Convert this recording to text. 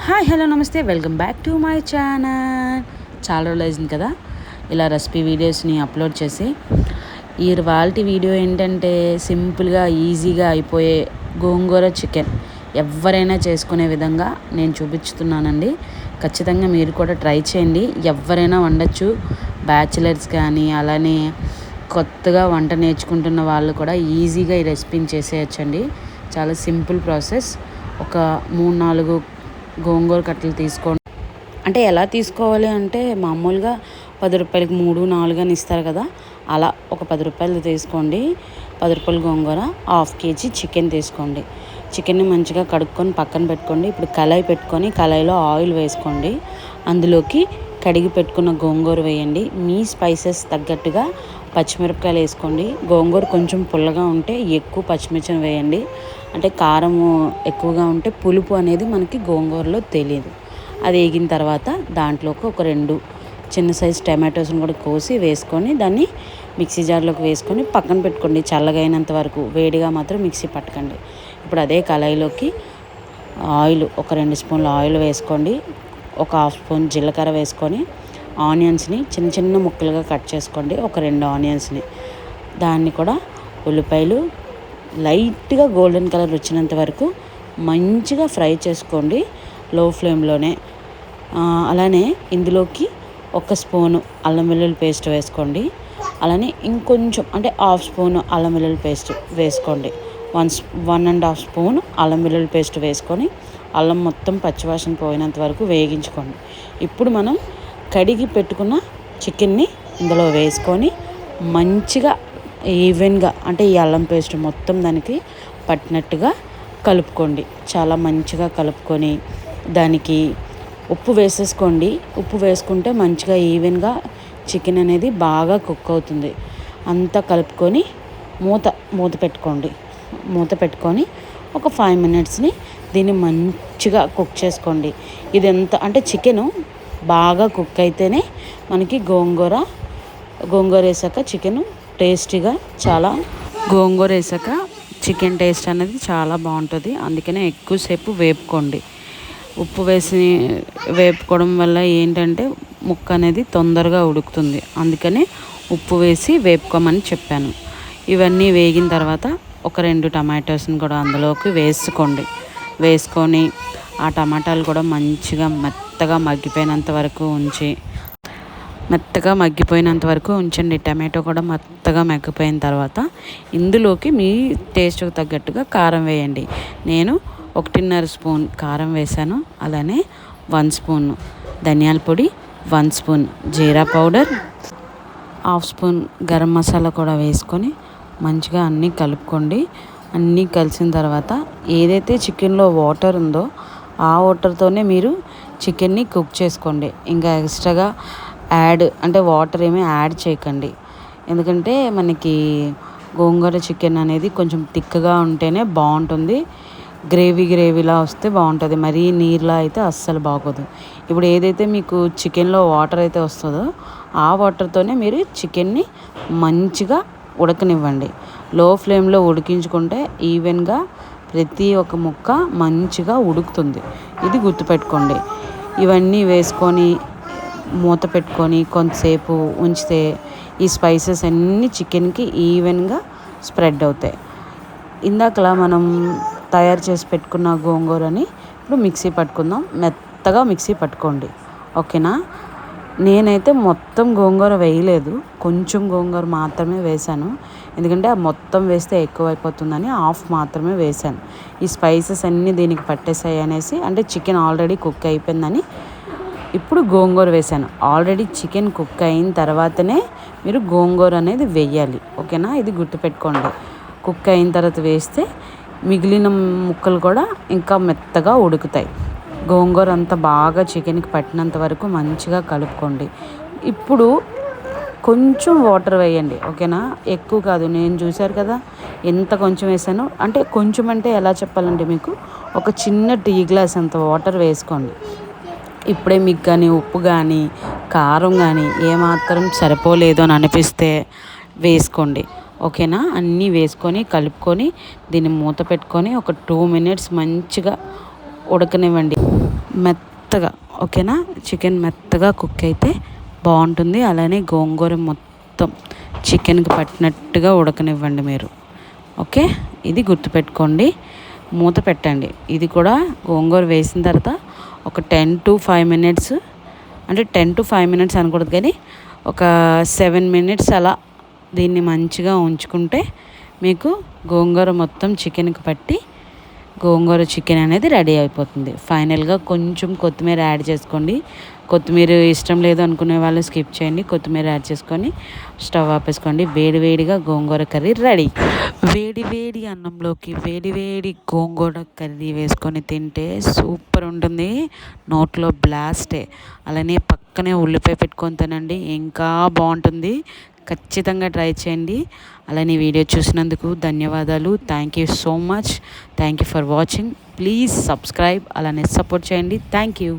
Hi hello నమస్తే welcome back to my channel. చాలా రోజులు అయింది కదా ఇలా రెసిపీ వీడియోస్ని అప్లోడ్ చేసి. ఇవాళ వీడియో ఏంటంటే సింపుల్గా ఈజీగా అయిపోయే గోంగూర చికెన్ ఎవరైనా చేసుకునే విధంగా నేను చూపించుతున్నానండి. ఖచ్చితంగా మీరు కూడా ట్రై చేయండి. ఎవరైనా వండొచ్చు, బ్యాచిలర్స్ కానీ అలానే కొత్తగా వంట నేర్చుకుంటున్న వాళ్ళు కూడా ఈజీగా ఈ రెసిపీని చేసేయచ్చండి. చాలా సింపుల్ ప్రాసెస్. ఒక 3-4 గోంగూర కట్టలు తీసుకోండి. అంటే ఎలా తీసుకోవాలి అంటే మామూలుగా 10 రూపాయలకి 3-4 అని ఇస్తారు కదా, అలా ఒక 10 రూపాయలు తీసుకోండి. 10 రూపాయల గోంగూర, 1/2 కేజీ చికెన్ తీసుకోండి. చికెన్ని మంచిగా కడుక్కొని పక్కన పెట్టుకోండి. ఇప్పుడు కళాయి పెట్టుకొని కళాయిలో ఆయిల్ వేసుకోండి. అందులోకి కడిగి పెట్టుకున్న గోంగూర వేయండి. మీ స్పైసెస్ తగ్గట్టుగా పచ్చిమిరపకాయలు వేసుకోండి. గోంగూర కొంచెం పుల్లగా ఉంటే ఎక్కువ పచ్చిమిర్చిని వేయండి. అంటే కారం ఎక్కువగా ఉంటే పులుపు అనేది మనకి గోంగూరలో తెలియదు. అది వేగిన తర్వాత దాంట్లోకి ఒక 2 చిన్న సైజు టమాటోస్ని కూడా కోసి వేసుకొని దాన్ని మిక్సీ జార్లోకి వేసుకొని పక్కన పెట్టుకోండి. చల్లగా అయినంత వరకు, వేడిగా మాత్రం మిక్సీ పట్టకండి. ఇప్పుడు అదే కళాయిలోకి ఆయిల్, ఒక 2 స్పూన్ల ఆయిల్ వేసుకోండి. ఒక 1/2 స్పూన్ జీలకర్ర వేసుకొని ఆనియన్స్ని చిన్న చిన్న ముక్కలుగా కట్ చేసుకోండి. ఒక 2 ఆనియన్స్ని, దాన్ని కూడా ఉల్లిపాయలు లైట్గా గోల్డెన్ కలర్ వచ్చినంత వరకు మంచిగా ఫ్రై చేసుకోండి లో ఫ్లేమ్లోనే. అలానే ఇందులోకి 1 స్పూను అల్లం వెల్లుల్లి పేస్ట్ వేసుకోండి. అలానే ఇంకొంచెం అంటే 1/2 స్పూను అల్లం వెల్లుల్లి పేస్ట్ వేసుకోండి. 1.5 స్పూన్ అల్లం వెల్లుల్లి పేస్ట్ వేసుకొని అల్లం మొత్తం పచ్చివాసన పోయినంత వరకు వేగించుకోండి. ఇప్పుడు మనం కడిగి పెట్టుకున్న చికెన్ని ఇందులో వేసుకొని మంచిగా ఈవెన్గా, అంటే ఈ అల్లం పేస్ట్ మొత్తం దానికి పట్టినట్టుగా కలుపుకోండి. చాలా మంచిగా కలుపుకొని దానికి ఉప్పు వేసేసుకోండి. ఉప్పు వేసుకుంటే మంచిగా ఈవెన్గా చికెన్ అనేది బాగా కుక్ అవుతుంది. అంతా కలుపుకొని మూత పెట్టుకోండి. మూత పెట్టుకొని ఒక 5 మినిట్స్ని దీన్ని మంచిగా కుక్ చేసుకోండి. ఇది ఎంత అంటే చికెను బాగా కుక్ అయితేనే మనకి గోంగూర వేసాక చికెను టేస్టీగా, చాలా గోంగూర వేసాక చికెన్ టేస్ట్ అనేది చాలా బాగుంటుంది. అందుకనే ఎక్కువసేపు వేపుకోండి. ఉప్పు వేసి వేపుకోవడం వల్ల ఏంటంటే ముక్క అనేది తొందరగా ఉడుకుతుంది. అందుకనే ఉప్పు వేసి వేపుకోమని చెప్పాను. ఇవన్నీ వేగిన తర్వాత ఒక 2 టమాటోస్ని కూడా అందులోకి వేసుకోండి. వేసుకొని ఆ టమాటాలు కూడా మంచిగా మెత్తగా మగ్గిపోయినంత వరకు ఉంచండి. టమాటో కూడా మెత్తగా మగ్గిపోయిన తర్వాత ఇందులోకి మీ టేస్ట్కి తగ్గట్టుగా కారం వేయండి. నేను 1.5 స్పూన్ కారం వేసాను. అలానే 1 స్పూన్ ధనియాల పొడి, 1 స్పూన్ జీరా పౌడర్, 1/2 స్పూన్ గరం మసాలా కూడా వేసుకొని మంచిగా అన్నీ కలుపుకోండి. అన్నీ కలిసిన తర్వాత ఏదైతే చికెన్లో వాటర్ ఉందో ఆ వాటర్తోనే మీరు చికెన్ని కుక్ చేసుకోండి. ఇంకా ఎక్స్ట్రాగా అంటే వాటర్ ఏమీ యాడ్ చేయకండి. ఎందుకంటే మనకి గోంగూర చికెన్ అనేది కొంచెం థిక్గా ఉంటేనే బాగుంటుంది. గ్రేవీలా వస్తే బాగుంటుంది. మరీ నీరులా అయితే అస్సలు బాగోదు. ఇప్పుడు ఏదైతే మీకు చికెన్లో వాటర్ అయితే వస్తుందో ఆ వాటర్తోనే మీరు చికెన్ని మంచిగా ఉడకనివ్వండి. లో ఫ్లేమ్లో ఉడికించుకుంటే ఈవెన్గా ప్రతి ఒక్క ముక్క మంచిగా ఉడుకుతుంది. ఇది గుర్తుపెట్టుకోండి. ఇవన్నీ వేసుకొని మూత పెట్టుకొని కొంతసేపు ఉంచితే ఈ స్పైసెస్ అన్నీ చికెన్కి ఈవెన్గా స్ప్రెడ్ అవుతాయి. ఇందాకలా మనం తయారు చేసి పెట్టుకున్న గోంగూరని ఇప్పుడు మిక్సీ పట్టుకుందాం. మెత్తగా మిక్సీ పట్టుకోండి, ఓకేనా. నేనైతే మొత్తం గోంగూర వేయలేదు, కొంచెం గోంగూర మాత్రమే వేశాను. ఎందుకంటే మొత్తం వేస్తే ఎక్కువ అయిపోతుందని హాఫ్ మాత్రమే వేశాను. ఈ స్పైసెస్ అన్నీ దీనికి పట్టేసాయి అనేసి, అంటే చికెన్ ఆల్రెడీ కుక్ అయిపోయిందని ఇప్పుడు గోంగూర వేసాను. ఆల్రెడీ చికెన్ కుక్ అయిన తర్వాతనే మీరు గోంగూర అనేది వేయాలి, ఓకేనా. ఇది గుర్తుపెట్టుకోండి. కుక్ అయిన తర్వాత వేస్తే మిగిలిన ముక్కలు కూడా ఇంకా మెత్తగా ఉడుకుతాయి. గోంగూర అంతా బాగా చికెన్కి పట్టినంత వరకు మంచిగా కలుపుకోండి. ఇప్పుడు కొంచెం వాటర్ వేయండి, ఓకేనా. ఎక్కువ కాదు. నేను చూశారు కదా ఎంత కొంచెం వేసాను. అంటే కొంచెం అంటే ఎలా చెప్పాలంటే మీకు ఒక చిన్న టీ గ్లాస్ అంత వాటర్ వేసుకోండి. ఇప్పుడే మీకు కానీ ఉప్పు కానీ కారం కానీ ఏమాత్రం సరిపోలేదు అని అనిపిస్తే వేసుకోండి, ఓకేనా. అన్నీ వేసుకొని కలుపుకొని దీన్ని మూత పెట్టుకొని ఒక 2 మినిట్స్ మంచిగా ఉడకనివ్వండి. మెత్తగా, ఓకేనా, చికెన్ మెత్తగా కుక్ అయితే బాగుంటుంది. అలానే గోంగూర మొత్తం చికెన్కి పట్టినట్టుగా ఉడకనివ్వండి మీరు. ఓకే, ఇది గుర్తుపెట్టుకోండి. మూత పెట్టండి. ఇది కూడా గోంగూర వేసిన తర్వాత ఒక 10 to 5 మినిట్స్, అంటే 10 to 5 మినిట్స్ అనకూడదు కానీ ఒక 7 మినిట్స్ అలా దీన్ని మంచిగా ఉంచుకుంటే మీకు గోంగూర మొత్తం చికెన్కి పట్టి గోంగూర చికెన్ అనేది రెడీ అయిపోతుంది. ఫైనల్గా కొంచెం కొత్తిమీర యాడ్ చేసుకోండి. కొత్తిమీర ఇష్టం లేదు అనుకునే వాళ్ళు స్కిప్ చేయండి. కొత్తిమీర యాడ్ చేసుకొని స్టవ్ ఆపేసుకోండి. వేడివేడిగా గోంగూర కర్రీ రెడీ. వేడి వేడి అన్నంలోకి వేడి వేడి గోంగూర కర్రీ వేసుకొని తింటే సూపర్ ఉంటుంది, నోట్లో బ్లాస్టే. అలానే పక్కనే ఉల్లిపాయ పెట్టుకొని తినండి, ఇంకా బాగుంటుంది. ఖచ్చితంగా ట్రై చేయండి. అలానే వీడియో చూసినందుకు ధన్యవాదాలు. Thank you so much. Thank you for watching. Please subscribe, అలానే సపోర్ట్ చేయండి. Thank you.